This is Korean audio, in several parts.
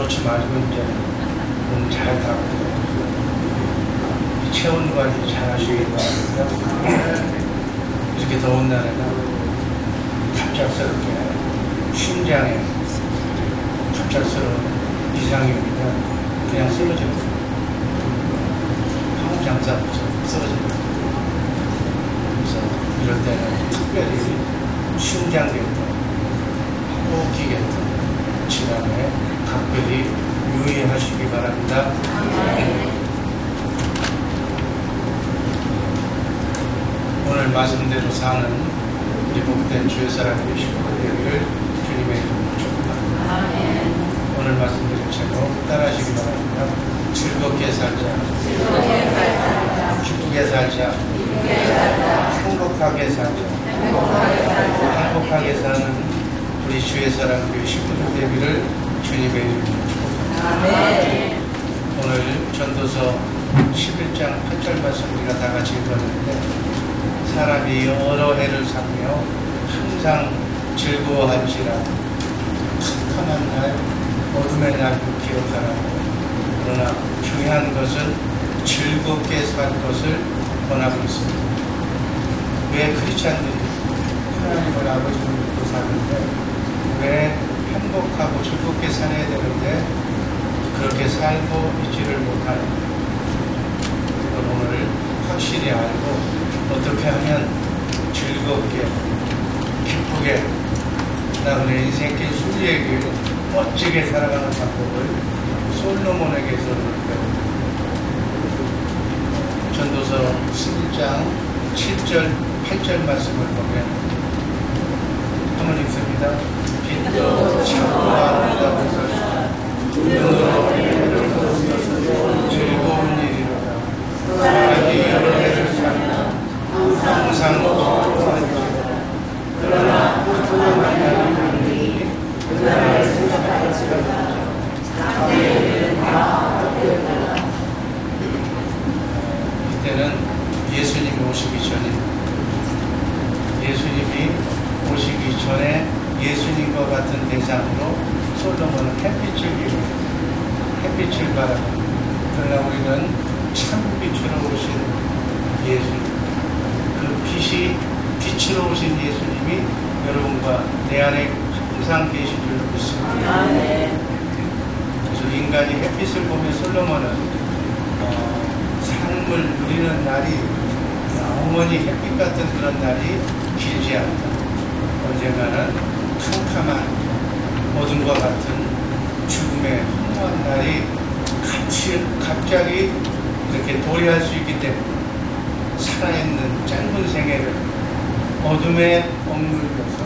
놓지 말고 이제 몸 잘 닦고 체온 관리 잘 하시기 바랍니다. 이렇게 더운 날에는 갑작스럽게 심장에 갑작스러운 이상이 오면 그냥 쓰러집니다. 항장사부터 쓰러집니다. 그래서 이럴 때는 특별히 심장계통, 호흡기계통 질환에 각별히 유의하시기 바랍니다. 오늘 말씀대로 사는 우리 복된 주의 사랑의 식구들을 주님의 이름으로 축복합니다. 오늘 말씀드린 채로 따라하시기 바랍니다. 즐겁게 살자, 기쁘게 살자, 행복하게 살자. 행복하게 사는 우리 주의 사랑 교회 식구들 되기를 주님의 이름으로 축복합니다. 오늘 전도서 11장 8절 말씀 우리가 다 같이 읽었는데, 사람이 여러 해를 살며 항상 즐거워할지라 캄캄한 날 어둠의 날도 기억하라고. 그러나 중요한 것은 즐겁게 살 것을 권하고 있습니다. 왜 크리스찬들이 하나님을 아버지로 믿고 사는데 왜 행복하고 즐겁게 살아야 되는데 그렇게 살고 있지를 못하는가? 오늘 확실히 알고 어떻게 하면 즐겁게 기쁘게 나그네 인생길 순리의 길 멋지게 살아가는 방법을 솔로몬에게서 배웁니다. 전도서 11장 7절 8절 말씀을 보면 한번 읽습니다. 빛도 참고 아름다운 것이 눈으로 즐거운 일이로다. 사람이 여러 해를 살면 항상 즐거워하지. 그러나 캄캄한 날이 가니 그날을 생각할지라도 자기에게는 다 어떻게 이때는 예수님이 오시기 전입니다. 예수님이 오시기 전에 예수님과 같은 대상으로 솔로몬은 햇빛을 바라봅니다. 그러나 우리는 참빛으로 오신 예수님, 그 빛으로 오신 예수님이 여러분과 내 안에 항상 계신 줄 믿습니다. 그래서 인간이 햇빛을 보면 솔로몬은 삶을 누리는 날이 영원히 햇빛 같은 그런 날이 길지 않다. 언젠가는 캄캄한 어둠과 같은 죽음의 허무한 날이 갑자기 이렇게 도래할 수 있기 때문에 살아있는 짧은 생애를 어둠에 억눌려서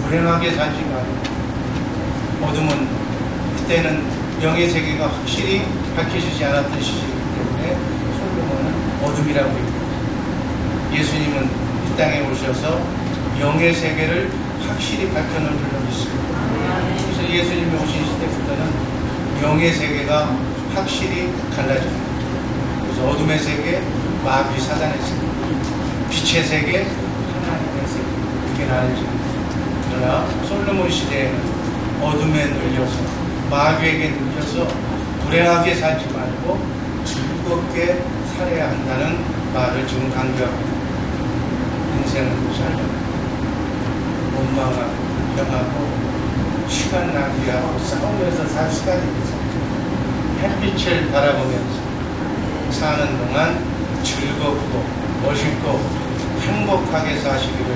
불행하게 살지 말고, 어둠은 그때는 영의 세계가 확실히 밝혀지지 않았던 시절이기 때문에 솔로몬은 어둠이라고 합니다. 예수님은 이 땅에 오셔서 영의 세계를 확실히 밝혀놓은 줄로 믿습니다. 그래서 예수님이 오신 시대부터는 영의 세계가 확실히 갈라집니다. 그래서 어둠의 세계, 마귀 사단의 세계, 빛의 세계, 하나님의 세계, 이게 나눠집니다. 그러나 솔로몬 시대에는 어둠에 눌려서, 마귀에게 눌려서 불행하게 살지 말고 즐겁게 살아야 한다는 말을 지금 강조합니다. 인생은 살다 원망하고 불평하고 시간 낭비하고 싸우면서 살 시간이 있어. 햇빛을 바라보면서 사는 동안 즐겁고 멋있고 행복하게 사시기를.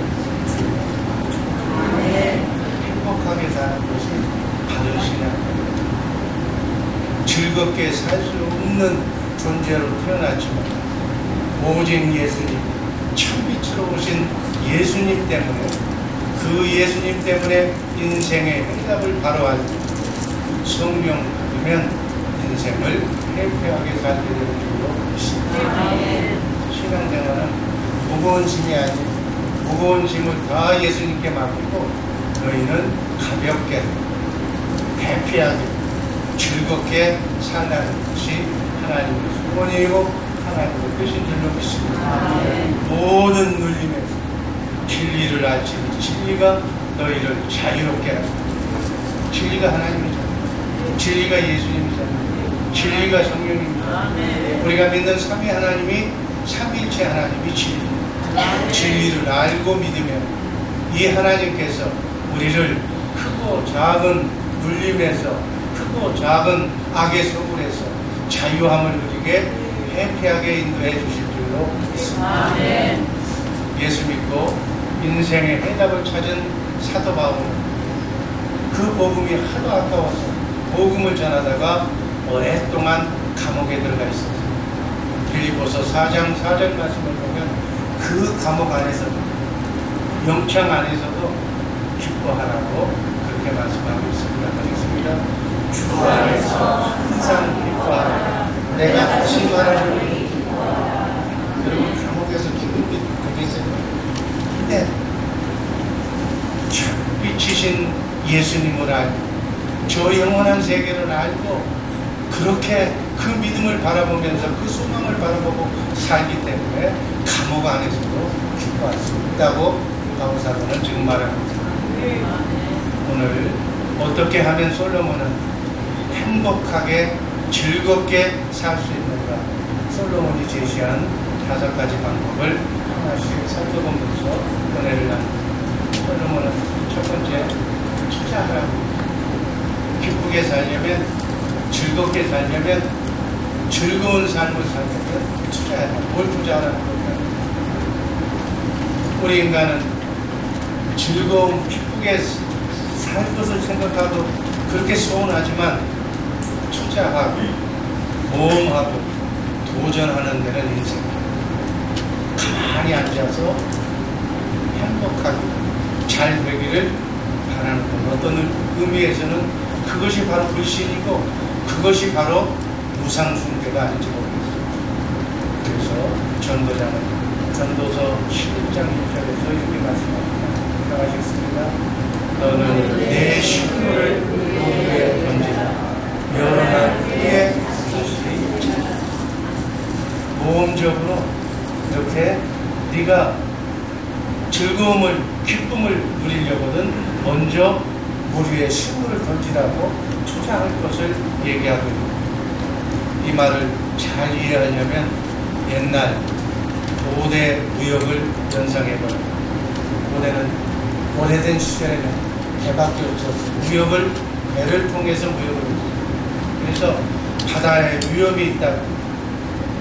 행복하게 사는 것이 바른 신앙입니다. 즐겁게 살 수 없는 존재로 태어났지만 오직 예수님, 참빛으로 오신 예수님 때문에, 그 예수님 때문에 인생의 해답을 바로 알고 성령 받으면 인생을 해피하게 살게 되는 줄로 믿습니다. 신앙생활은 무거운 짐이 아닌 무거운 짐을 다 예수님께 맡기고 너희는 가볍게 해피하게 즐겁게 살라는 것이 하나님의 소원이고 하나님의 뜻인 줄로 믿습니다. 모든 눌림에서 진리를 알지니 진리가 너희를 자유롭게 하라. 진리가 하나님이죠. 진리가 예수님이잖아요. 진리가 성령입니다. 우리가 믿는 삼위 하나님이 삼위일체 하나님이 진리를 알고 믿으며 이 하나님께서 우리를 크고 작은 눌림에서 크고 작은 악의 소굴에서 자유함을 누리게 해피하게 인도해 주실 줄로 믿습니다. 예수 믿고 인생의 해답을 찾은 사도 바울은 그 복음이 하도 아까워서 복음을 전하다가 오랫동안 감옥에 들어가 있었어요. 빌립보서 4장 4절 말씀을 보면 그 감옥 안에서도 영창 안에서도 기뻐하라고 그렇게 말씀하고 있습니다. 하겠습니다. 주 안에서 항상 기뻐하라. 내가 다시 말하노니 여러분 감옥에서 기쁨이 되겠어요? 근데 빛이신 예수님을 알고 저 영원한 세계를 알고 그렇게 그 믿음을 바라보면서 그 소망을 바라보고 살기 때문에 감옥 안에서도 기뻐할 수 있다고 바울 사도는 지금 말합니다. 오늘 어떻게 하면 솔로몬은 행복하게 즐겁게 살 수 있는가? 솔로몬이 제시한 5가지 방법을 하나씩 살펴보면서 은혜를 나눕니다. 솔로몬은 첫 번째, 투자하라고. 기쁘게 살려면, 즐겁게 살려면, 즐거운 삶을 살려면 투자해라. 뭘 투자하라는 걸까요? 우리 인간은 즐거움, 기쁘게 살 것을 생각하고 그렇게 소원하지만 투자하고 모험하고 도전하는 데는 인생 가만히 앉아서 행복하게 잘 되기를 바라는 것. 어떤 의미에서는 그것이 바로 불신이고 그것이 바로 무상숭배가 아닌지 모르겠어요. 그래서 전도자는 전도서 11장 1절에서 이렇게 말씀합니다. 나가시겠습니다. 너는 내 식물을 노루에 던지라. 여러 날 후에 쓸 수 있지. 모험적으로 이렇게 네가 즐거움을 기쁨을 누리려거든 먼저 물 위에 식물을 던지라고 투자할 것을 얘기하고 있습니다. 이 말을 잘 이해하려면 옛날 고대 무역을 연상해봐요. 고대는 오래된 시절에는 배밖에 없었어요. 무역을 배를 통해서 무역을 했어요. 그래서 바다에 위험이 있다.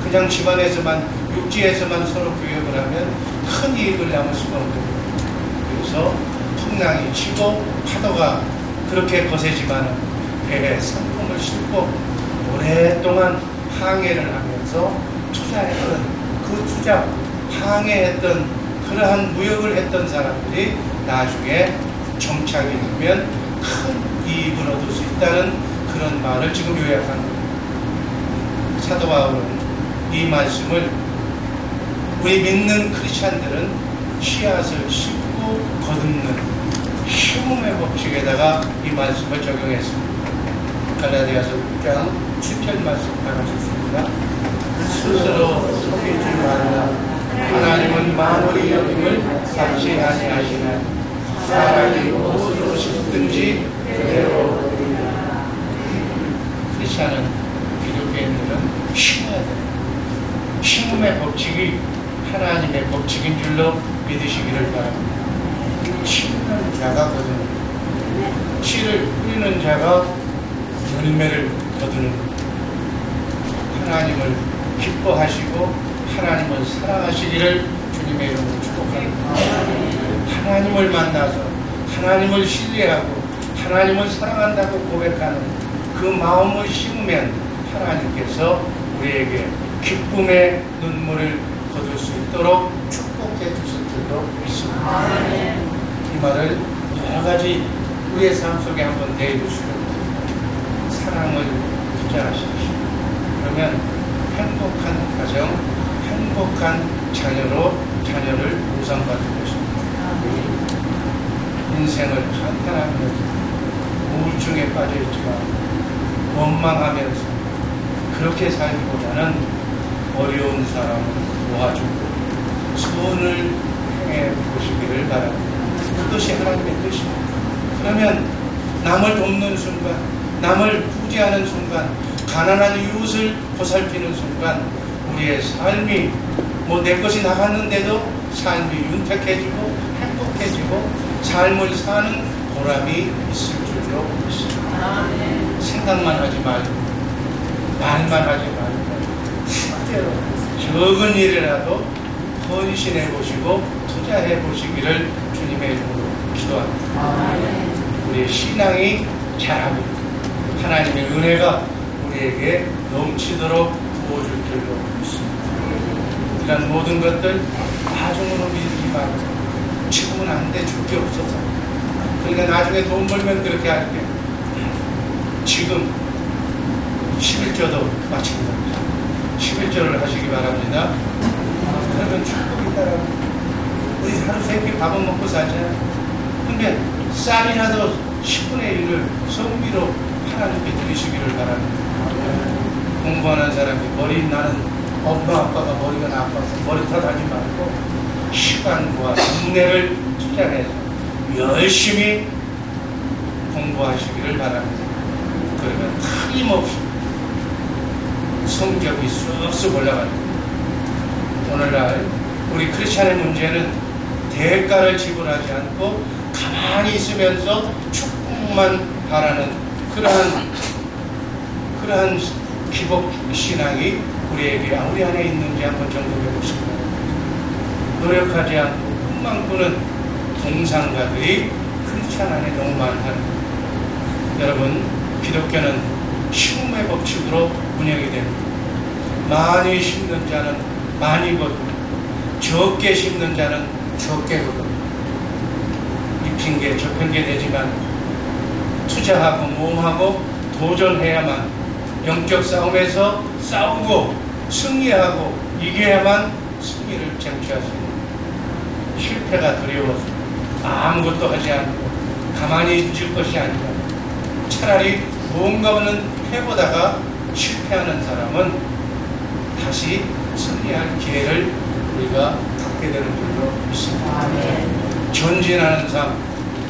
그냥 집안에서만 육지에서만 서로 교역을 하면 큰 이익을 남을 수가 없거든요. 그래서 풍랑이 치고 파도가 그렇게 거세지만 배에 상품을 싣고 오랫동안 항해를 하면서 투자했던 그 투자, 항해했던 그러한 무역을 했던 사람들이 나중에 정착이 되면 큰 이익을 얻을 수 있다는 그런 말을 지금 요약한 겁니다. 사도 바울은 이 말씀을 우리 믿는 크리스찬들은 씨앗을 씹고 거듭는 심음의 법칙에다가 이 말씀을 적용했습니다. 갈라디아서 6장 7절 말씀 나가셨습니다. 스스로 속이지 말라. 하나님은 만물의 여김을 받지 아니하시나 사람이 무엇으로 심든지 그대로 얻으리라. 크리스찬은 기독교인들은 심어야 돼요. 심음의 법칙이 하나님의 법칙인 줄로 믿으시기를 바랍니다. 심는 자가 거두는, 씨를 뿌리는 자가 열매를 거두는, 하나님을 기뻐하시고 하나님을 사랑하시기를 주님의 이름으로 축복합니다. 하나님을 만나서 하나님을 신뢰하고 하나님을 사랑한다고 고백하는 그 마음을 심으면 하나님께서 우리에게 기쁨의 눈물을 거둘 수 있도록 축복해 주실 줄로 믿습니다. 이 말을 여러 가지 우리의 삶 속에 한번 대해주시고 사랑을 투자하십시오. 그러면 행복한 가정, 행복한 자녀를 보상받을 것입니다. 인생을 한탄하면서 우울증에 빠져있지만 원망하면서 그렇게 살기보다는 어려운 사람을 도와주고 소원을 행해 보시기를 바랍니다. 그것이 하나님의 뜻입니다. 그러면 남을 돕는 순간 남을 구제하는 순간, 가난한 이웃을 보살피는 순간 우리의 삶이 뭐 내 것이 나갔는데도 삶이 윤택해지고 행복해지고 삶을 사는 보람이 있을 줄로 믿습니다. 생각만 하지 말고 말만 하지 말고 실제로 적은 일이라도 헌신해 보시고 투자해 보시기를 주님의 이름으로 기도합니다. 우리의 신앙이 자라고 하나님의 은혜가 우리에게 넘치도록 부어줄 줄로 믿습니다. 이런 모든 것들 나중으로 믿지 말고 지금은 안 돼, 줄 게 없어서. 그러니까 나중에 돈 벌면 그렇게 할게. 지금 11조도 마찬가지입니다. 11조를 하시기 바랍니다. 그러면 축복이 따라고. 우리 하루 세끼 밥은 먹고 살잖아요. 근데 쌀이라도 10분의 1을 성비로 하나님께 드리시기를 바랍니다. 공부하는 사람이 나는 엄마 아빠가 머리가 나빠서 머리 탓하지 말고 시간과 인내를 투자해서 열심히 공부하시기를 바랍니다. 그러면 틀림없이 성적이 쑥쑥 올라갑니다. 오늘날 우리 크리스찬의 문제는 대가를 지불하지 않고 가만히 있으면서 축복만 바라는 그러한 기복 신앙이 우리 안에 있는지 한번 점검해 보십니다. 노력하지 않고 꿈만 꾸는 동상가들이 크리스찬 안에 너무 많다는 거예요. 여러분, 기독교는 심음의 법칙으로 운영이 됩니다. 많이 심는 자는 많이 거두고 적게 심는 자는 적게 거두고 이 핑계 저 핑계 되지만 투자하고 모험하고 도전해야만 영적 싸움에서 싸우고 승리하고 이겨야만 승리를 쟁취할 수 있는 실패가 두려워서 아무것도 하지 않고 가만히 있을 것이 아니라 차라리 무언가는 해보다가 실패하는 사람은 다시 승리할 기회를 우리가 갖게 되는 줄로 믿습니다. 전진하는 삶,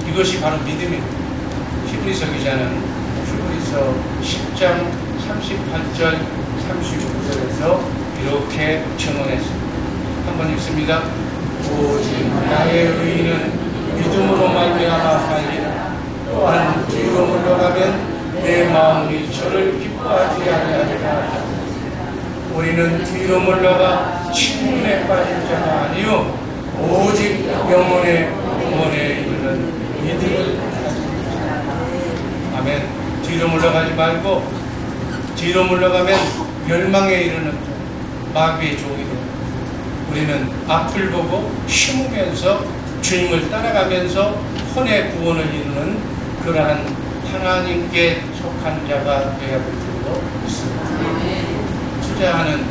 이것이 바로 믿음입니다. 히브리서 기자는 히브리서 10장 38절 35절에서 이렇게 증언했습니다. 한번 읽습니다. 오직 나의 의인은 믿음으로 말미암아 살리라. 또한 뒤로 물러가면 내 마음이 저를 기뻐하지 아니하리라. 우리는 뒤로 물러가 침륜에 빠질 자가 아니요 오직 영원에 이르는 믿음을 가집니다. 아멘. 뒤로 물러가지 말고 뒤로 물러가면 멸망에 이르는 마귀의 종이 됩니다. 우리는 앞을 보고 심으면서 주님을 따라가면서 혼의 구원을 이루는 그러한 하나님께 속한 자가 되어야 될 줄로 믿습니다. 투자하는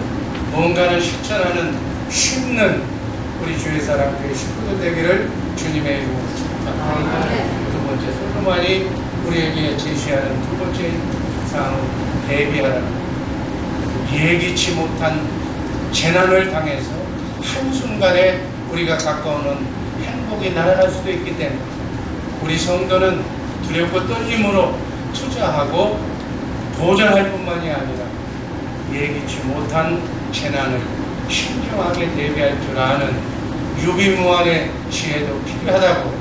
뭔가를 실천하는 심는 우리 주의 사람들의 식구들 되기를 주님의 이름으로 축복합니다. 두 번째, 솔로몬이 우리에게 제시하는 두 번째 사항은 대비하라는 예기치 못한 재난을 당해서 한순간에 우리가 가까워오는 행복이 날아갈 수도 있기 때문에 우리 성도는 두렵고 떨림으로 투자하고 도전할 뿐만이 아니라 예기치 못한 재난을 신중하게 대비할 줄 아는 유비무환의 지혜도 필요하다고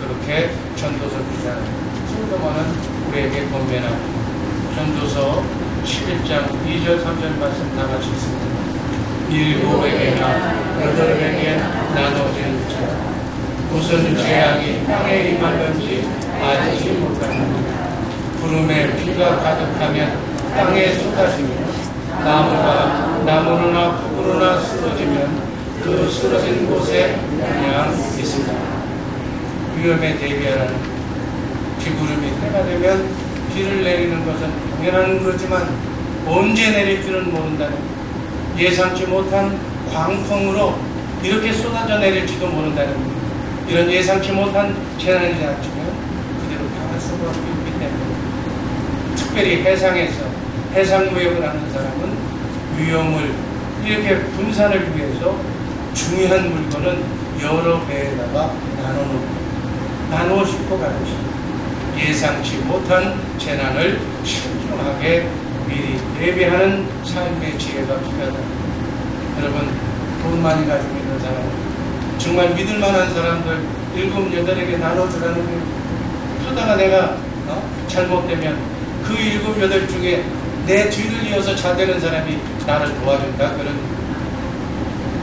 그렇게 전도서 기자는 솔로몬은 우리에게 권면합니다. 전도서 11장 2절 3절 말씀 다 같이 있습니다. 7에게나 8에게 나눠질지어다. 무슨 재앙이 땅에 임하는지 알지 못합니다. 구름에 비가 가득하면 땅에 쏟아지며 나무나 흙으로나 쓰러지면 그 쓰러진 곳에 그냥 있습니다. 위험에 대비하라는 비구름이 해가 되면 비를 내리는 것은 당연한 거지만 언제 내릴지는 모른다는 예상치 못한 광풍으로 이렇게 쏟아져 내릴지도 모른다는 이런 예상치 못한 재난이 닥치면 그대로 당할 수밖에 없기 때문에 특별히 해상무역을 하는 사람은 위험을 이렇게 분산을 위해서 중요한 물건은 여러 배에다가 나누어 싣고 가는 것입니다. 예상치 못한 재난을 신중하게 미리 대비하는 삶의 지혜가 필요하다. 여러분, 돈 많이 가지고 있는 사람, 정말 믿을 만한 사람들 7, 8에게 나눠주라는 거예요. 그러다가 내가 잘못되면 그 7, 8 중에 내 뒤를 이어서 잘 되는 사람이 나를 도와준다. 그런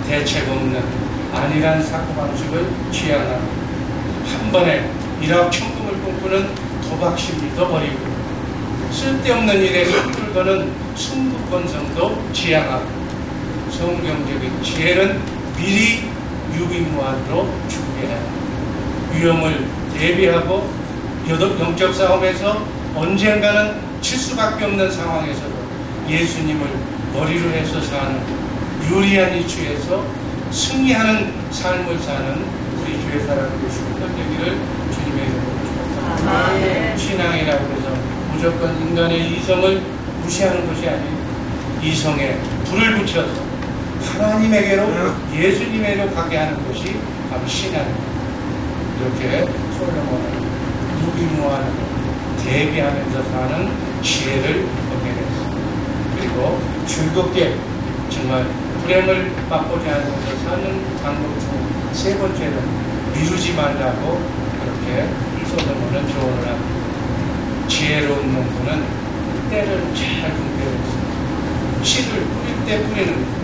대책 없는 안일한 사고방식을 취하나 한 번에 일확천금을 꿈꾸는 도박심리도 버리고 쓸데없는 일에 손을 거는 승부권성도 지향하고 성경적인 지혜는 미리 유비무환으로 준비해야 합니다. 위험을 대비하고 영적 싸움에서 언젠가는 칠 수밖에 없는 상황에서도 예수님을 머리로 해서 사는 유리한 이치에서 승리하는 삶을 사는 우리 교회 사람들이 되기를 주님의 이름으로 축복합니다. 신앙이라고 해서 무조건 인간의 이성을 무시하는 것이 아닌 이성에 불을 붙여서 하나님에게로 예수님에게로 가게 하는 것이 바로 신앙입니다. 이렇게 솔로몬은 무비무환으로 대비하면서 사는 지혜를 얻게 됐습니다. 그리고 즐겁게 정말 불행을 맛보지 않으면서 사는 방법 중 세 번째는 미루지 말라고 그렇게 솔로몬은 조언을 합니다. 지혜로운 농부는 때를 잘 분배했습니다. 씨를 뿌릴 때 뿌리는 것,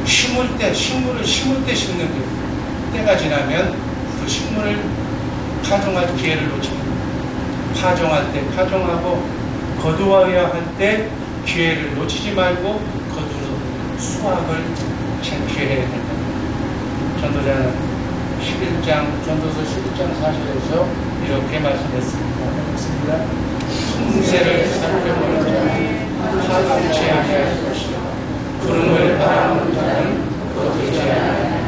심을 때, 식물을 심을 때 심는 것, 때가 지나면 그 식물을 파종할 기회를 놓칩니다. 파종할 때 파종하고 거두어야 할 때 기회를 놓치지 말고 거두어 수확을 창피해야 된다. 전도자는 11장, 전도서 11장 4절에서 이렇게 말씀했습니다. 풍세를 살펴보는 자는 파동치 아니할 것이요 구름을 바라보는 자는 거두지 아니하리라.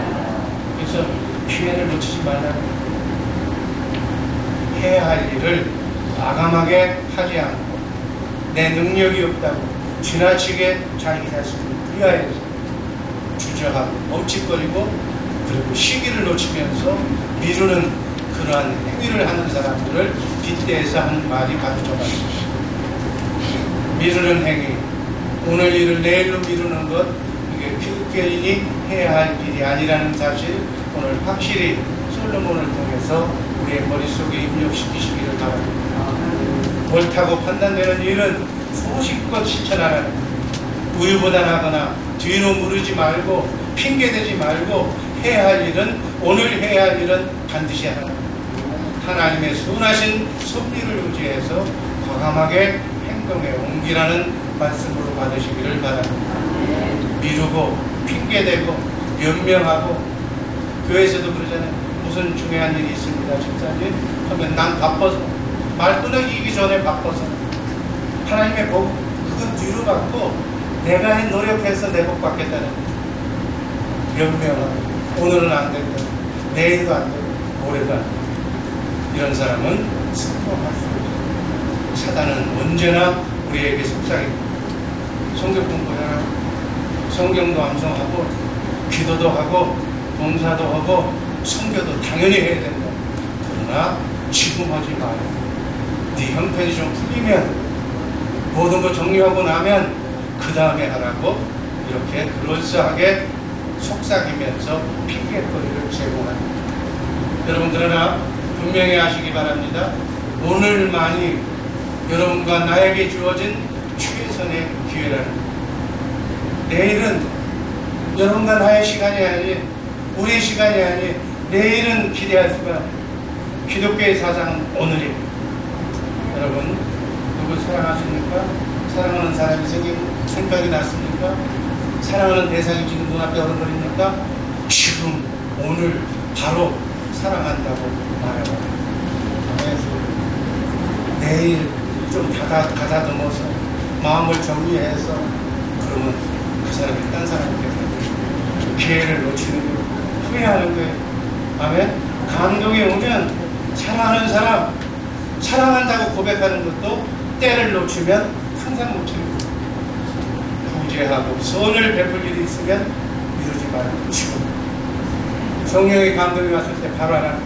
그래서 기회를 놓치지 말라. 해야 할 일을 과감하게 하지 않고 내 능력이 없다고 지나치게 자기 자신을 비하해서 주저하고 멈칫거리고 그리고 시기를 놓치면서 미루는 그러한 행위를 하는 사람들을 빗대에서 하는 말이 바로 저 같습니다. 미루는 행위, 오늘 일을 내일로 미루는 것, 이게 기독교인이 해야 할 일이 아니라는 사실 오늘 확실히 솔로몬을 통해서 우리의 머릿속에 입력시키시기를 바랍니다. 옳다고 판단되는 일은 소식껏 실천하라는 우유부단하거나 뒤로 무르지 말고 핑계대지 말고 해야 할 일은 오늘 해야 할 일은 반드시 하라. 하나님의 선하신 섭리를 의지해서 과감하게 행동에 옮기라는 말씀으로 받으시기를 바랍니다. 미루고 핑계대고 변명하고 교회에서도 그러잖아요. 무슨 중요한 일이 있습니다 집사님 하면 난 바빠서 말 끊어지기 전에 바빠서 하나님의 복 그건 뒤로 받고 내가 노력해서 내 복 받겠다는 변명하고 오늘은 안 된다 내일도 안 된다 모레도 안 된다 이런 사람은 성공할 수 없어요. 사단은 언제나 우리에게 속삭입니다. 성경 공부해라. 성경도 암송하고 기도도 하고 봉사도 하고 선교도 당연히 해야 된다. 그러나 지금 하지 말고 네 형편이 좀 풀리면 모든 거 정리하고 나면 그 다음에 하라고 이렇게 그럴싸하게 속삭이면서 핑계거리를 제공합니다. 여러분 그러나 분명히 아시기 바랍니다. 오늘만이 여러분과 나에게 주어진 최선의 기회라는 겁니다. 내일은 여러분과 나의 시간이 아니 우리의 시간이 아니 내일은 기대할 수가 기독교의 사상은 오늘입니다. 여러분 누구 사랑하십니까? 사랑하는 사람이 생각이 났습니까? 사랑하는 대상이 지금 눈앞에 어른거립니까? 지금 오늘 바로 사랑한다고 말해봐요. 내일 좀 가다듬어서 마음을 정리해서 그러면 그 사람이 딴 사람에게 기회를 놓치는 거예요. 후회하는 거예요. 아멘. 감동이 오면 사랑하는 사람 사랑한다고 고백하는 것도 때를 놓치면 항상 놓치는 거예요. 구제하고 선을 베풀 일이 있으면 미루지 말고 지금 성령의 감동이 왔을 때 바로 하라.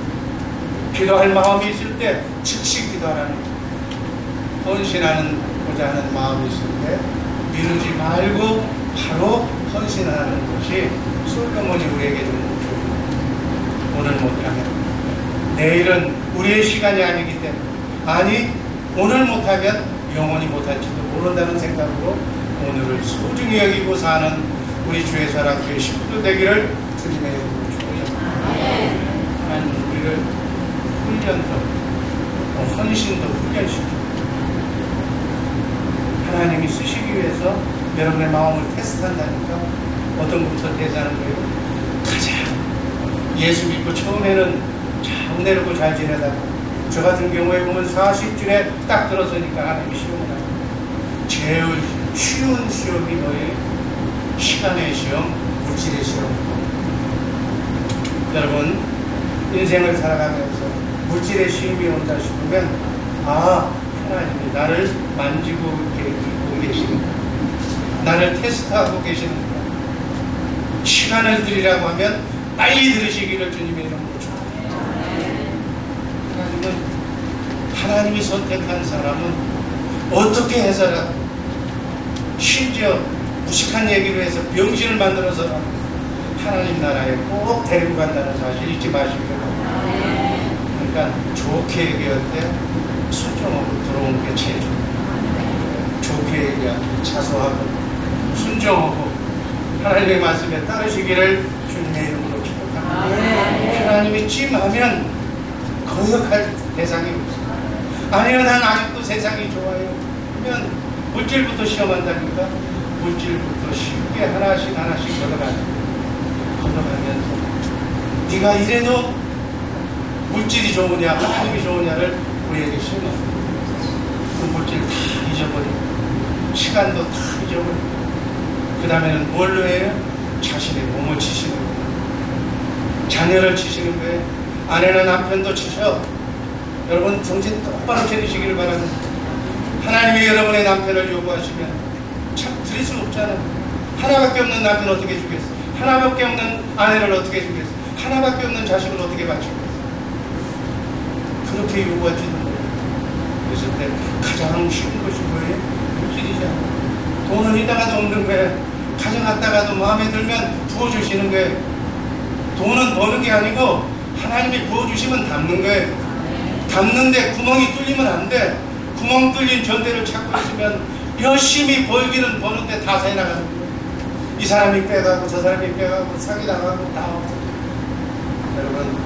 기도할 마음이 있을 때 즉시 기도하라는 거예요. 헌신하고자 하는 마음이 있을 때 미루지 말고 바로 헌신하는 것이 솔로몬이 우리에게 준 목표입니다. 오늘 못하면 내일은 우리의 시간이 아니기 때문에, 아니 오늘 못하면 영원히 못할지도 모른다는 생각으로 오늘을 소중히 여기고 사는 우리 주의 사랑 교회 식구들 되기를 주님의 이름으로 축원합니다. 하나님 우리를 훈련도 헌신도 훈련시키고 하나님이 쓰시기 위해서 여러분의 마음을 테스트한다니까. 어떤 것부터 테스트하는 거예요? 가장 예수 믿고 처음에는 잘 내려고 잘 지내다가 저 같은 경우에 보면 40줄에 딱 들어서니까 하나님이 시험을 하고, 제일 쉬운 시험이 뭐예요? 시간의 시험, 물질의 시험. 여러분 인생을 살아가면서 물질의 시험이 온다 싶으면 하나님이 나를 만지고 계시는, 나를 테스트하고 계시는구나. 시간을 드리라고 하면 빨리 들으시기를 주님의 이름으로 축원합니다. 하나님이 선택한 사람은 어떻게 해서라도, 심지어 무식한 얘기로 해서 병신을 만들어서라도 하나님 나라에 꼭 데리고 간다는 사실 잊지 마시기를 바랍니다. 그러니까 좋게 얘기할 때 순종하고 들어오는 게 제일 중요해요. 좋게 얘기할 때 차소하고 순종하고 하나님의 말씀에 따르시기를 주님의 이름으로 축복합니다. 하나님이 찜하면 거역할 대상이 없어요. 아니요, 난 아직도 세상이 좋아요. 그러면 물질부터 시험한다니까. 물질부터 쉽게 하나씩 걷어가면서 네가 이래도 물질이 좋으냐 하나님이 좋으냐를 우리에게 시험합니다. 그 물질 다 잊어버리고 시간도 다 잊어버리고 그 다음에는 뭘로 해요? 자신의 몸을 치시는 거예요. 자녀를 치시는 거예요. 아내나 남편도 치셔. 여러분 정신 똑바로 차리시기를 바랍니다. 하나님이 여러분의 남편을 요구하시면 참 드릴 수 없잖아요. 하나밖에 없는 남편 어떻게 주겠어? 하나밖에 없는 아내를 어떻게 주겠어? 하나밖에 없는 자식을 어떻게 바치겠어? 그렇게 요구하지는 거예요. 그랬을 때 가장 쉬운 것이 뭐예요? 물질이잖아요. 돈은 이따가도 없는 거예요. 가져갔다가도 마음에 들면 부어주시는 거예요. 돈은 버는 게 아니고 하나님이 부어주시면 담는 거예요. 담는데 구멍이 뚫리면 안 돼. 구멍 뚫린 전대를 찾고 있으면 열심히 벌기는 버는데 다 새나가는 거예요. 이 사람이 빼가고 저 사람이 빼가고 사기당하고 다. 여러분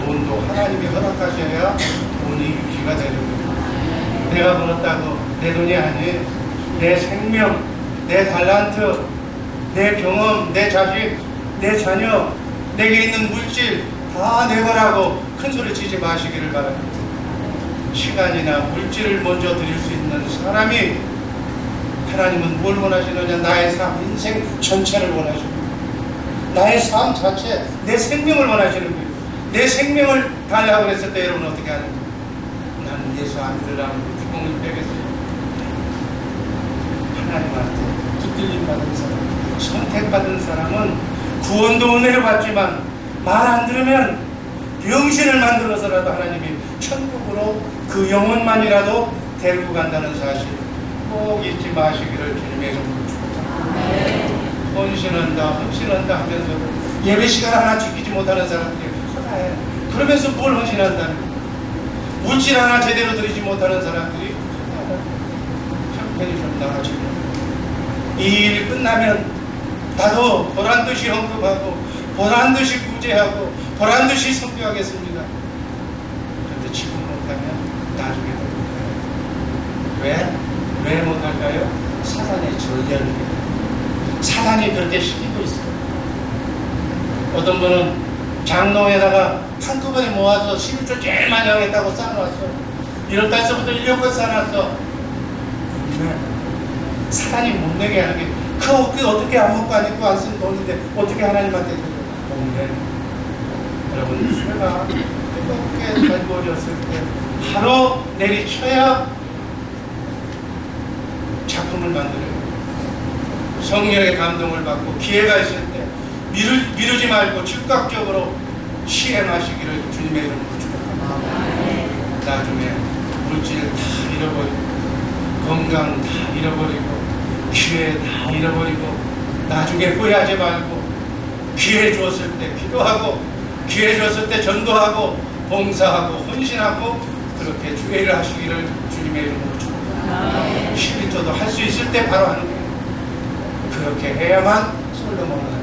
돈도 하나님이 허락하셔야 돈이 유지가 되는 거예요. 내가 벌었다고 내 돈이 아니에요. 내 생명, 내 달란트, 내 경험, 내 자식, 내 자녀, 내게 있는 물질 다 내 거라고 큰 소리 치지 마시기를 바랍니다. 시간이나 물질을 먼저 드릴 수 있는 사람이, 하나님은 뭘 원하시느냐? 나의 삶, 인생 전체를 원하십니다. 나의 삶 자체, 내 생명을 원하시는 거예요. 내 생명을 달라고 했을 때 여러분 어떻게 하는 거예요? 나는 예수 안 믿으라면 구멍을 빼겠어요. 하나님한테 붙들림 받은 사람, 선택받은 사람은 구원도 은혜를 받지만 말 안 들으면 병신을 만들어서라도 하나님이 천국으로 그 영혼만이라도 데리고 간다는 사실 꼭 잊지 마시기를 주님의 이름으로 축복합니다. 헌신한다 하면서도 예배 시간 하나 지키지 못하는 사람들이 하나해. 그러면서 뭘 헌신한다는 거예요? 물질 하나 제대로 드리지 못하는 사람들이 형편이 좀 나아지고, 이 일 끝나면 나도 보란듯이 헌금하고 보란듯이 구제하고 보란듯이 섬겨하겠습니다. 그런데 지금 못하면 나중에 못해요. 왜 못할까요? 사단의 전략을, 사단이 그렇게 시키고 있어요. 어떤 분은 장롱에다가 한꺼번에 모아서 11조 제일 많이 하겠다고 쌓아놨어. 1월 달서부터 1년간 쌓아놨어. 왜? 사단이 못 내게 하는 게, 그 어떻게 안 먹고 안 입고 안 쓴 돈인데 어떻게 하나님한테 못 내? 여러분, 수레가 뜨겁게 달구어졌을 때 바로 내리쳐야 작품을 만들어요. 성령의 감동을 받고 기회가 있을 때 미루지 말고 즉각적으로 시행하시기를 주님의 이름으로 축복합니다. 나중에 물질 다 잃어버리고 건강 다 잃어버리고 기회 다 잃어버리고 나중에 후회하지 말고 기회 주었을 때 기도하고 기회 주었을 때 전도하고 봉사하고 헌신하고 그렇게 주의 일을 하시기를 주님의 이름으로 축복합니다. 11조도 할 수 있을 때 바로 하는 거예요. 그렇게 해야만 솔로몬은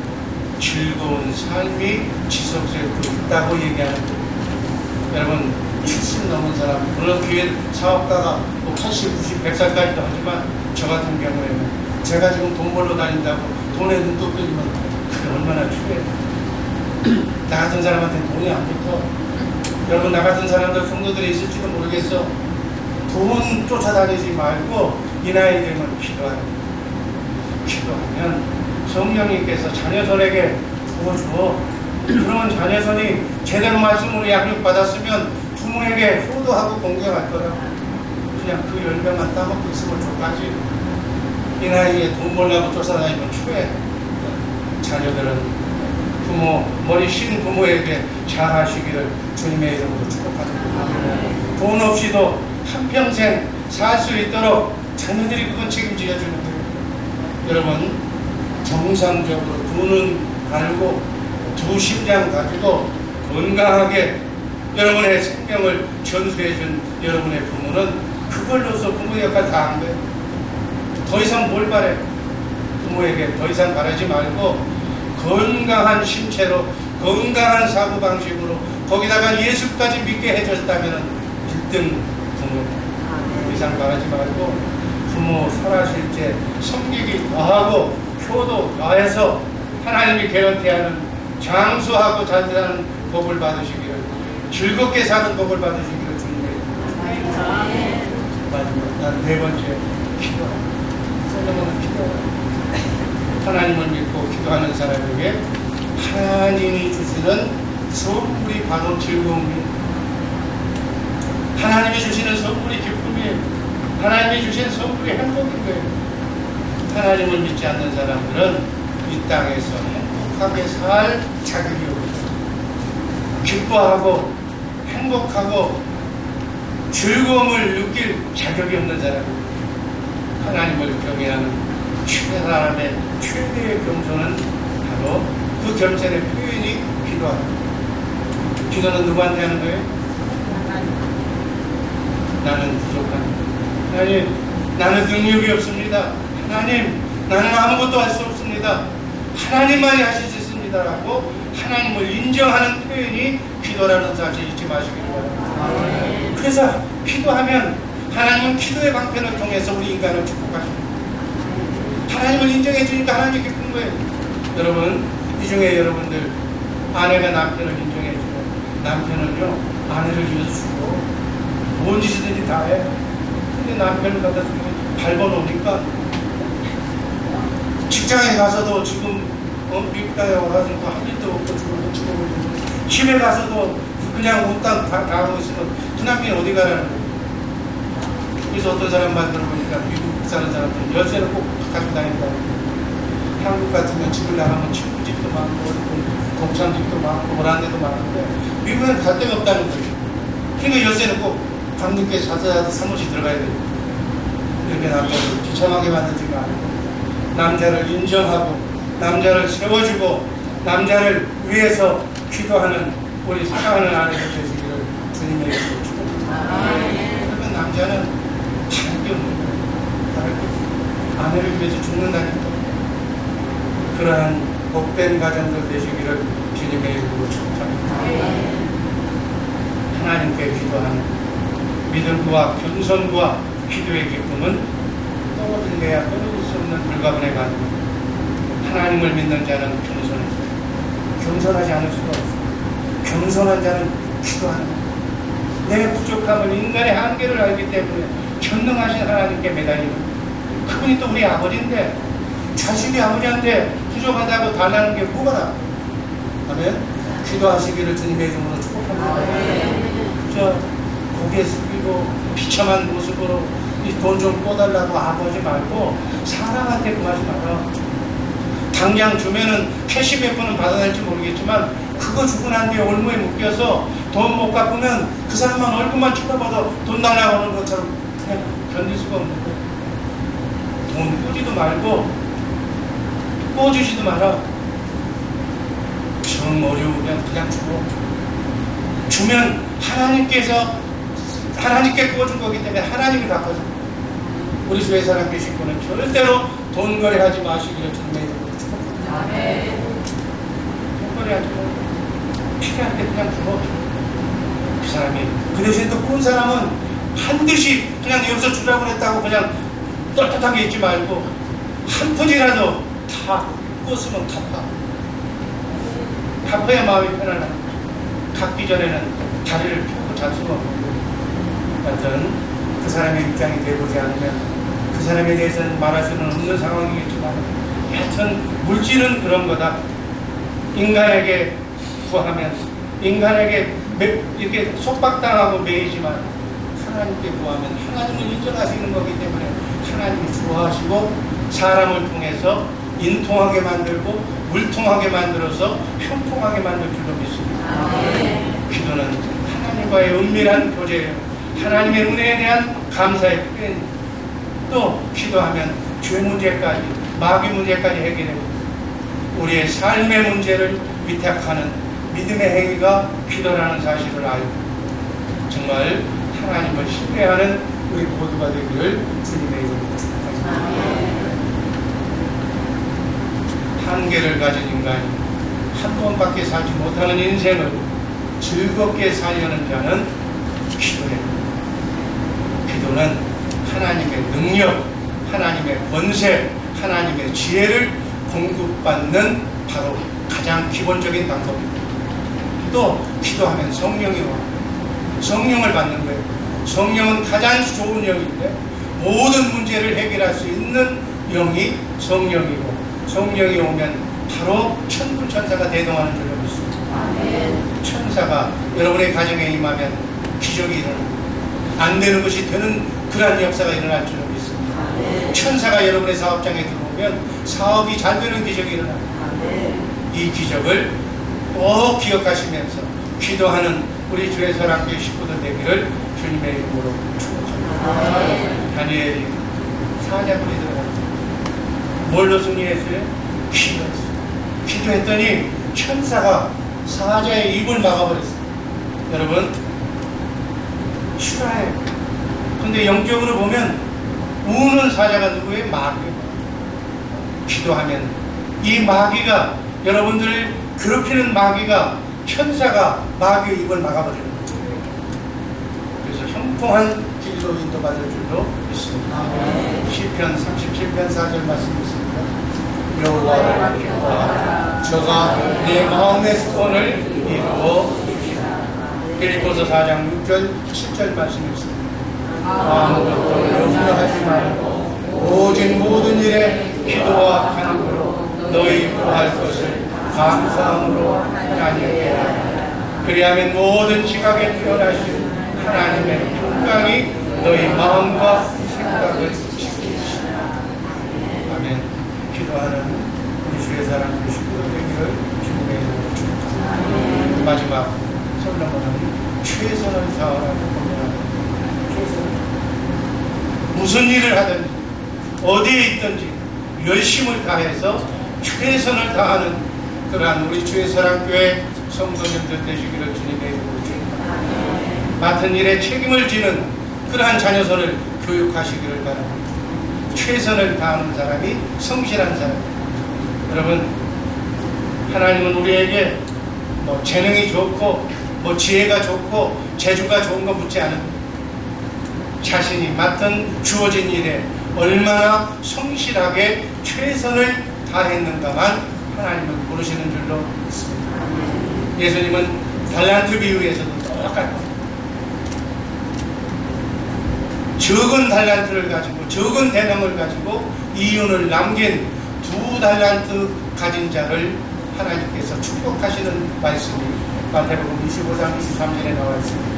즐거운 삶이 지속될 수 있다고 얘기하는 거예요. 여러분 70 넘은 사람 물론 교회 사업가가 뭐 80, 90, 100살까지도 하지만 저 같은 경우에는 제가 지금 돈 벌러 다닌다고 돈에 눈독 들이면 그게 얼마나 추해요. 나 같은 사람한테는 돈이 안 붙어. 여러분 나 같은 사람들 성도들이 있을지도 모르겠어. 돈 쫓아다니지 말고 이 나이 되면 기도하라. 기도하면 성령님께서 자녀손에게 부어줘. 그러면 자녀손이 제대로 말씀으로 양육받았으면 부모에게 효도하고 공경할 거라고. 그냥 그 열매만 따먹고 있으면 좋까지. 이 나이에 돈 벌려고 쫓아다니면 추해. 자녀들은 부모, 머리 신 부모에게 잘하시기를 주님의 이름으로 축복합니다. 돈 없이도 한평생 살 수 있도록 자녀들이 그건 책임져야 주는 거예요. 여러분 정상적으로 돈은 알고 두 심장 가지고 건강하게 여러분의 생명을 전수해 준 여러분의 부모는 그걸로서 부모의 역할 다 한 거예요. 더 이상 뭘 바래? 부모에게 더 이상 바라지 말고 건강한 신체로 건강한 사고방식으로 거기다가 예수까지 믿게 해줬다면 1등 부모. 더 이상 바라지 말고 부모 살아실 때 섬기기 더하고 효도 더해서 하나님이 개런티하는 장수하고 잘 사는 복을 받으시기를 즐겁게 사는 복을 받으시기를 주님의 마지막 난 네 번째 기도하라. 솔로몬은 기도하라. 하나님을 믿고 기도하는 사람에게 하나님이 주시는 선물이 바로 즐거움이에요. 하나님이 주시는 선물이 기쁨이에요. 하나님이 주신 선물이 행복인 거예요. 하나님을 믿지 않는 사람들은 이 땅에서 행복하게 살 자격이 없어요. 기뻐하고 행복하고 즐거움을 느낄 자격이 없는 사람입니다. 하나님을 경외하는 사람의 최대의 겸손은 바로 그 겸손의 표현이 기도하는 거예요. 기도는 누구한테 하는 거예요? 나는 부족합니다. 하나님, 나는 능력이 없습니다. 하나님, 나는 아무것도 할 수 없습니다. 하나님만이 하실 수 있습니다. 라고 하나님을 인정하는 표현이 기도라는 사실 잊지 마시기를 바랍니다. 그래서 기도하면 하나님은 기도의 방편을 통해서 우리 인간을 축복하십니다. 하나님을 인정해 주니까 하나님이 기쁜 거예요. 여러분, 이 중에 여러분들 아내가 남편을 인정해 주고 남편은요 아내를 위해서 주고 뭔 짓이든지 다 해. 근데 남편을 갖다 주고 밟아놓으니까 직장에 가서도 지금 미국 땅에 와서 할 일도 없고 죽고 죽고 집에 가서도 그냥 옷딱 다 하고 있으면 그 남편이 어디 가라는 거예요. 그래서 어떤 사람 말 들어보니까 미국 사는 사람들은 열쇠를 꼭 가지고 다닌다. 한국 같으면 집을 나가면 친구집도 많고 곱창집도 많고 뭐라는 데도 많은데 미국에는 갈 데가 없다는 거예요. 그러니까 열쇠는 꼭 강릉께 자세하게 사무실 들어가야 돼요. 이렇게 남자를 비참하게 만들지 말고 남자를 인정하고 남자를 세워주고 남자를 위해서 기도하는 우리 사랑하는 아내가 되시기를 주님의 이름으로 축복합니다. 그러면 남자는 다른 게 없는 거예요. 다른 게 없어요. 아내를 위해서 죽는다니까. 그러한 복된 가정들 되시기를 주님의 이름으로 축복합니다. 하나님께 기도하는 믿음과 겸손과 기도의 기쁨은 떠들려야 끊을 수 없는 불가분의 가능. 하나님을 믿는 자는 겸손해요. 겸손하지 않을 수가 없어요. 겸손한 자는 기도하는 거예요. 내 부족함을 인간의 한계를 알기 때문에 전능하신 하나님께 매달리는 거예요. 그분이 또 우리 아버지인데 자식이 아버지한테 부족하다고 달라는 게 뭐가 나? 아멘. 기도하시기를 주님의 이름으로 축복합니다. 그저 고개 숙이고 비참한 모습으로 이 돈 좀 꿔달라고 아버지 말고 사람한테 구하지 마라. 당장 주면은 캐시 몇 번은 받아낼지 모르겠지만 그거 주고 난 뒤에 올무에 묶여서 돈 못 갚으면 그 사람만 얼굴만 쳐다봐도 돈 날라가는 것처럼 그냥 견딜 수가 없는 거예요. 돈 꾸지도 말고 꿔주지도 마라. 정 어려우면 그냥 주고, 주면 하나님께 꿔준 거기 때문에 하나님이 갚아줘. 우리 주의 사랑 되시고는 절대로 돈거래 하지 마시기를 주님의 이름으로 축복합니다. 돈거래 하지 말고 필요할 때 그냥 주고, 그 사람이 그 대신 또 꾼 사람은 반드시 그냥 여기서 주라고 했다고 그냥 떳떳하게 있지 말고 한 푼이라도 다 꿨으면 갚아야 마음이 편안하다. 갚기 전에는 다리를 펴고 잘 수가 없고, 여튼 그 사람의 입장이 되보지 않으면 그 사람에 대해서는 말할 수는 없는 상황이겠지만, 여튼 물질은 그런 거다. 인간에게 구하면 인간에게 이렇게 속박당하고 매이지만 하나님께 구하면 하나님을 인정하시는 거기 때문에 하나님이 좋아하시고 사람을 통해서 인통하게 만들고 물통하게 만들어서 형통하게 만들 줄로 믿습니다. 기도는 하나님과의 은밀한 교제예요. 하나님의 은혜에 대한 감사의 표현입니다. 또 기도하면 죄 문제까지, 마귀 문제까지 해결해요. 우리의 삶의 문제를 위탁하는 믿음의 행위가 기도라는 사실을 알고 정말 하나님을 신뢰하는 우리 모두가 되기를 주님의 이름으로 축복합니다. 한계를 가진 인간이 한 번밖에 살지 못하는 인생을 즐겁게 살려는 자는 기도해요. 기도는 하나님의 능력, 하나님의 권세, 하나님의 지혜를 공급받는 바로 가장 기본적인 방법입니다. 또 기도하면 성령이 와. 성령을 받는 거예요. 성령은 가장 좋은 영인데 모든 문제를 해결할 수 있는 영이 성령이고, 성령이 오면 바로 천군 천사가 대동하는 줄로 믿습니다. 천사가 여러분의 가정에 임하면 기적이 일어납니다. 안 되는 것이 되는 그러한 역사가 일어날 줄로 믿습니다. 천사가 여러분의 사업장에 들어오면 사업이 잘 되는 기적이 일어납니다. 이 기적을 꼭 기억하시면서 기도하는 우리 주의 사랑교회 식구들 되기를 주님의 이름으로 축복합니다. 다니엘이 사자굴에 들어갔어요. 뭘로 승리했어요? 기도했어요. 기도했더니 천사가 사자의 입을 막아버렸어요. 여러분, 실화예요. 근데 영적으로 보면 우는 사자가 누구예요? 마귀예요. 기도하면 이 마귀가, 여러분들을 괴롭히는 마귀가, 천사가 마귀의 입을 막아버리는 거예요. 그래서 형통한 길로 인도받을 줄로 믿습니다. 시편 37편 4절 말씀 있습니다. 여호와를 기뻐하라. 저가 내 마음의 소원을 이루어 주시라. 빌립보서 4장 6절 7절 말씀 있습니다. 아무것도 염려하지 말고 오직 모든 일에 기도와 간구로 너희 구할 것을 감사함으로 하나님께 하라. 그리하면 모든 지각에 뛰어나신 하나님의 평강이 너희 마음과 생각을 지키시라. 아멘. 기도하는 우리 주의 사랑 되시고 되기를 주님의 이름으로 축복합니다. 마지막 솔로몬은 최선을 다하라고 권면합니다. 무슨 일을 하든지 어디에 있든지 열심을 다해서 최선을 다하는 그러한 우리 주의 사랑교회 성도님들 되시기를 주님의 이름으로 축복합니다. 맡은 일에 책임을 지는 그러한 자녀선을 교육하시기를 바랍니다. 최선을 다하는 사람이 성실한 사람. 여러분, 하나님은 우리에게 뭐 재능이 좋고 뭐 지혜가 좋고 재주가 좋은 거 묻지 않습니다. 자신이 맡은 주어진 일에 얼마나 성실하게 최선을 다했는가만 하나님은 모르시는 줄로 믿습니다. 예수님은 달란트 비유에서도 똑같고 적은 달란트를 가지고 적은 대명을 가지고 이윤을 남긴 2달란트 가진 자를 하나님께서 축복하시는 말씀이 마태복음 25장 23절에 나와 있습니다.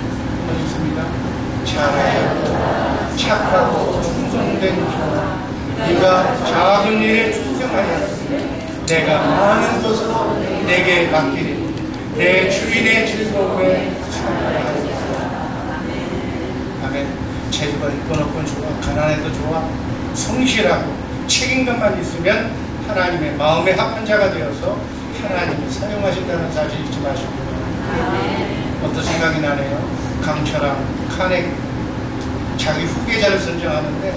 있습니다. 잘하였도다. 착하고 충성된 종아, 네가 작은 일에 충성하였으니 내가 많은 것으로 내게 맡기리니 내 주인의 즐거움에 참여하리라. 아멘. 재주가 있건 없건 좋아, 가난해도 좋아, 성실하고 책임감만 있으면 하나님의 마음에 합한 자가 되어서 하나님이 사용하신다는 사실 잊지 마시고. 어떤 생각이 나네요. 강철왕, 카네기, 자기 후계자를 선정하는데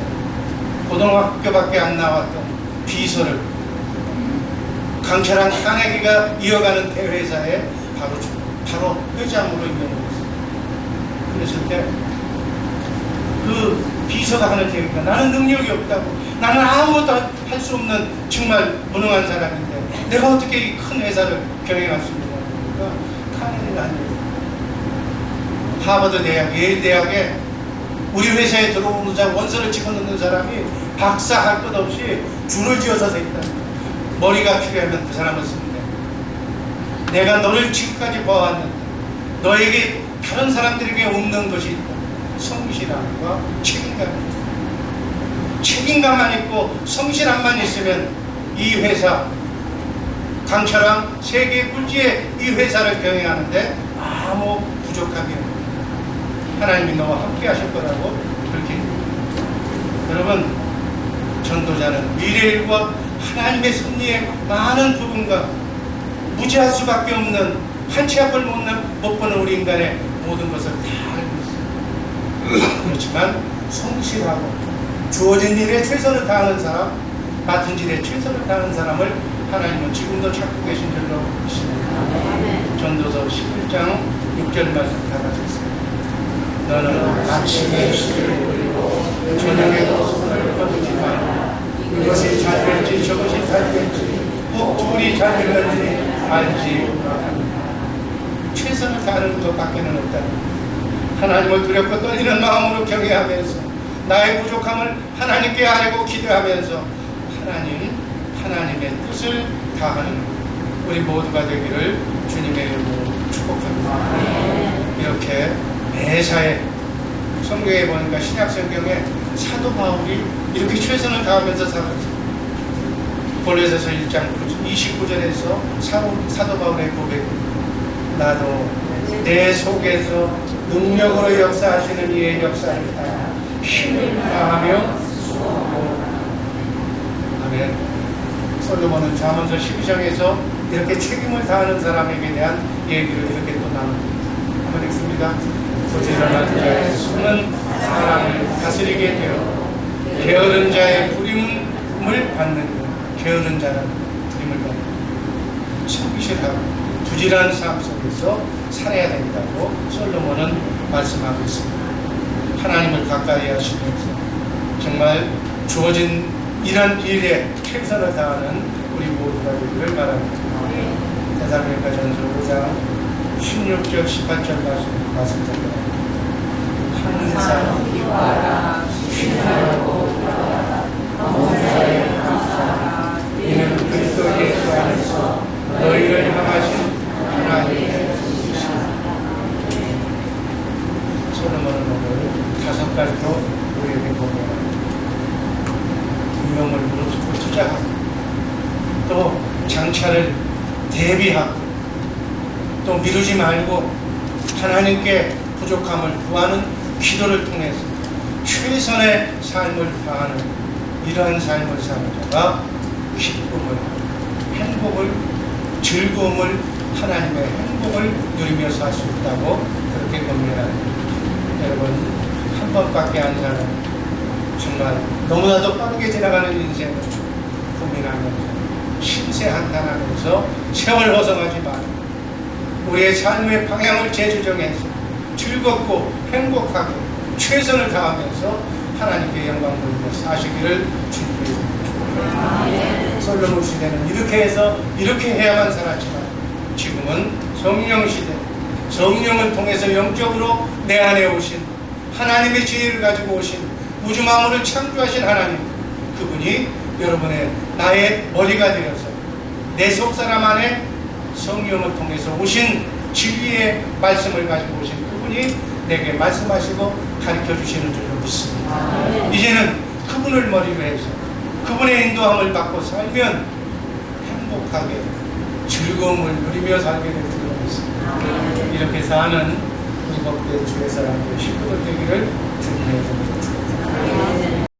고등학교밖에 안 나왔던 비서를 강철왕 카네기가 이어가는 대회사에 바로 회장으로 임명했어요. 그랬을 때 그 비서가 하는 얘기가, 나는 능력이 없다고, 나는 아무것도 할 수 없는 정말 무능한 사람인데 내가 어떻게 이 큰 회사를 경영할 수 있느냐. 그러니까 카네기가 아니에요. 하버드 대학, 예일 대학에 우리 회사에 들어오자 원서를 집어넣는 사람이 박사할 것 없이 줄을 지어서 서 있다. 머리가 필요하면 그 사람을 쓰면 돼. 내가 너를 지금까지 봐왔는데 너에게 다른 사람들에게 없는 것이 있다. 성실함과 책임감. 책임감만 있고 성실함만 있으면 이 회사, 강철왕 세계 굴지의 이 회사를 경영하는데 아무 부족함이 없다. 하나님이 너와 함께 하실 거라고 그렇게. 여러분, 전도자는 미래일과 하나님의 섭리의 많은 부분과 무지할 수밖에 없는, 한 치 앞을 못 보는 우리 인간의 모든 것을 다 알고 있어요. 그렇지만 성실하고 주어진 일에 최선을 다하는 사람, 맡은 일에 최선을 다하는 사람을 하나님은 지금도 찾고 계신 줄로 믿습니다. 전도서 11장 6절 말씀 다 가졌습니다. 너는 아침에 씨를 올리고 저녁에도 손을 뻗지만 이것이 잘 될지 저것이 잘 될지 꼭 둘이 잘 될는지 알지 못합니다. 최선을 다하는 것밖에는 없다. 하나님을 두렵고 떨리는 마음으로 경외하면서 나의 부족함을 하나님께 아뢰고 기도하면서 하나님의 뜻을 다하는 우리 모두가 되기를 주님의 이름으로 축복합니다. 이렇게 매사에 성경에 보니까 신약성경에 사도 바울이 이렇게 최선을 다하면서 살았어요. 골로새서 1장 29절에서 사도 바울의 고백, 나도 내 속에서 능력으로 역사하시는 이의 역사를 따라 힘을 다하며 수고하고. 아멘. 솔로몬은 잠언서 12장에서 이렇게 책임을 다하는 사람에게 대한 얘기를 이렇게 또 나눕니다. 한번 읽습니다. 부지런한 자의 손은 사람을 다스리게 되어 게으른 자의 부림을 받는 것. 게으른 자는 부림을 받는 것. 성실하고 부지런한 삶 속에서 살아야 된다고 솔로몬은 말씀하고 있습니다. 하나님을 가까이 하시면서 정말 주어진 이런 일에 최선을 다하는 우리 모두가 되기를 바랍니다. 데살로니가 전서 5장 16절 18절 말씀 드립니다. 항상 기뻐하라, 신뢰하고 기뻐하라, 범사에 감사하라. 이는 그리스도 예수 안에서 너희를 향하신 하나님의 뜻이시라. 솔로몬은 오늘 5가지로 우리에게 보면 위험을 무릅쓰고 투자하고 또 장차를 대비하고 또 미루지 말고 하나님께 부족함을 구하는 기도를 통해서 최선의 삶을 다하는 이러한 삶을 사는 자가 기쁨을, 행복을, 즐거움을, 하나님의 행복을 누리며 살 수 있다고 그렇게 권면합니다. 여러분, 한 번밖에 안 사는 정말 너무나도 빠르게 지나가는 인생을 고민하면서 신세한탄하면서 세월 허송하지 말고 우리의 삶의 방향을 재조정해서 즐겁고 행복하게 최선을 다하면서 하나님께 영광 돌리며 사시기를 주님께 축복합니다. 솔로몬 시대는 이렇게 해서 이렇게 해야만 살았지만 지금은 성령 시대, 성령을 통해서 영적으로 내 안에 오신 하나님의 지혜를 가지고 오신 우주 만물을 창조하신 하나님, 그분이 여러분의 나의 머리가 되어서 내 속사람 안에 성령을 통해서 오신 진리의 말씀을 가지고 오신 그분이 내게 말씀하시고 가르쳐 주시는 줄로 믿습니다. 이제는 그분을 머리로 해서 그분의 인도함을 받고 살면 행복하게 즐거움을 누리며 살게 될 줄로 믿습니다. 이렇게 사는 우리 복된 주의 사람들 식구들 되기를 주님의 이름으로 축복합니다.